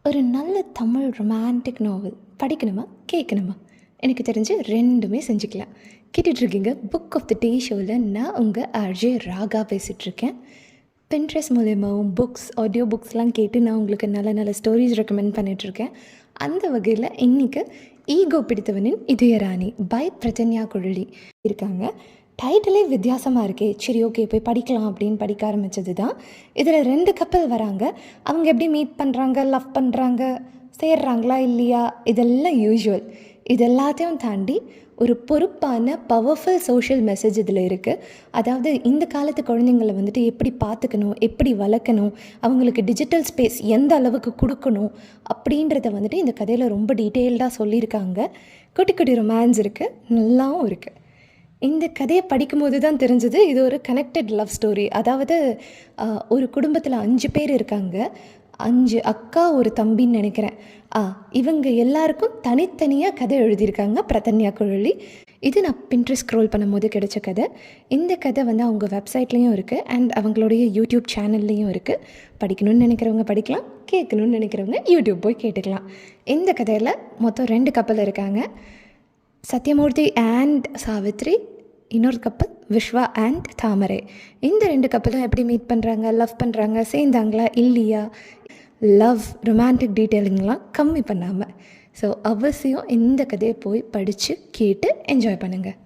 ஒரு நல்ல தமிழ் ரொமான்டிக் நாவல் படிக்கணுமா கேட்கணுமா? எனக்கு தெரிஞ்சு ரெண்டுமே செஞ்சுக்கலாம். கேட்டுட்ருக்கீங்க புக் ஆஃப் த டே ஷோவில். நான் உங்கள் ஆர்ஜே ராகா பேசிகிட்ருக்கேன். பின்ட்ரெஸ்ட் மூலயமாவும் ஆடியோ புக்ஸ்லாம் கேட்டு நான் உங்களுக்கு நல்ல நல்ல ஸ்டோரிஸ் ரெக்கமெண்ட் பண்ணிகிட்ருக்கேன். அந்த வகையில் இன்றைக்கி ஈகோ பிடித்தவனின் இதயராணி பை பிரதன்யா குழலி இருக்காங்க. டைட்டிலே வித்தியாசமாக இருக்கே, சரி ஓகே போய் படிக்கலாம் அப்படின்னு படிக்க ஆரம்பித்தது தான். இதில் 2 கப்பல் வராங்க. அவங்க எப்படி மீட் பண்ணுறாங்க, லவ் பண்ணுறாங்க, சேர்றாங்களா இல்லையா, இதெல்லாம் யூஷுவல். இது எல்லாத்தையும் தாண்டி ஒரு பொறுப்பான பவர்ஃபுல் சோஷியல் மெசேஜ் இதில் இருக்குது. அதாவது இந்த காலத்து குழந்தைங்களை வந்துட்டு எப்படி பார்த்துக்கணும், எப்படி வளர்க்கணும், அவங்களுக்கு டிஜிட்டல் ஸ்பேஸ் எந்த அளவுக்கு கொடுக்கணும் அப்படின்றத வந்துட்டு இந்த கதையில் ரொம்ப டீட்டெயில்டாக சொல்லியிருக்காங்க. குட்டி குட்டி ரொமான்ஸ் இருக்குது, நல்லாவும் இருக்குது. இந்த கதையை படிக்கும்போது தான் தெரிஞ்சது இது ஒரு கனெக்டட் லவ் ஸ்டோரி. அதாவது ஒரு குடும்பத்தில் 5 பேர் இருக்காங்க. 5 அக்கா ஒரு தம்பின்னு நினைக்கிறேன். இவங்க எல்லாருக்கும் தனித்தனியாக கதை எழுதியிருக்காங்க பிரதன்யா குழலி. இது நான் பின்ட்ரெஸ்ட் ஸ்க்ரோல் பண்ணும்போது கிடைச்ச கதை. இந்த கதை வந்து அவங்க வெப்சைட்லேயும் இருக்குது அண்ட் அவங்களுடைய யூடியூப் சேனல்லையும் இருக்குது. படிக்கணும்னு நினைக்கிறவங்க படிக்கலாம், கேட்கணும்னு நினைக்கிறவங்க யூடியூப் போய் கேட்டுக்கலாம். இந்த கதையில் மொத்தம் 2 கப்பல் இருக்காங்க. சத்யமூர்த்தி அண்ட் சாவித்ரி, இன்னொரு கப்பல் விஸ்வா அண்ட் தாமரை. இந்த 2 கப்பலும் எப்படி மீட் பண்ணுறாங்க, லவ் பண்ணுறாங்க, சேர்ந்தாங்களா இல்லையா, லவ் ரொமான்டிக் டீட்டெயிலிங்லாம் கம்மி பண்ணாமல். ஸோ அவசியம் இந்த கதையை போய் படித்து கேட்டு என்ஜாய் பண்ணுங்கள்.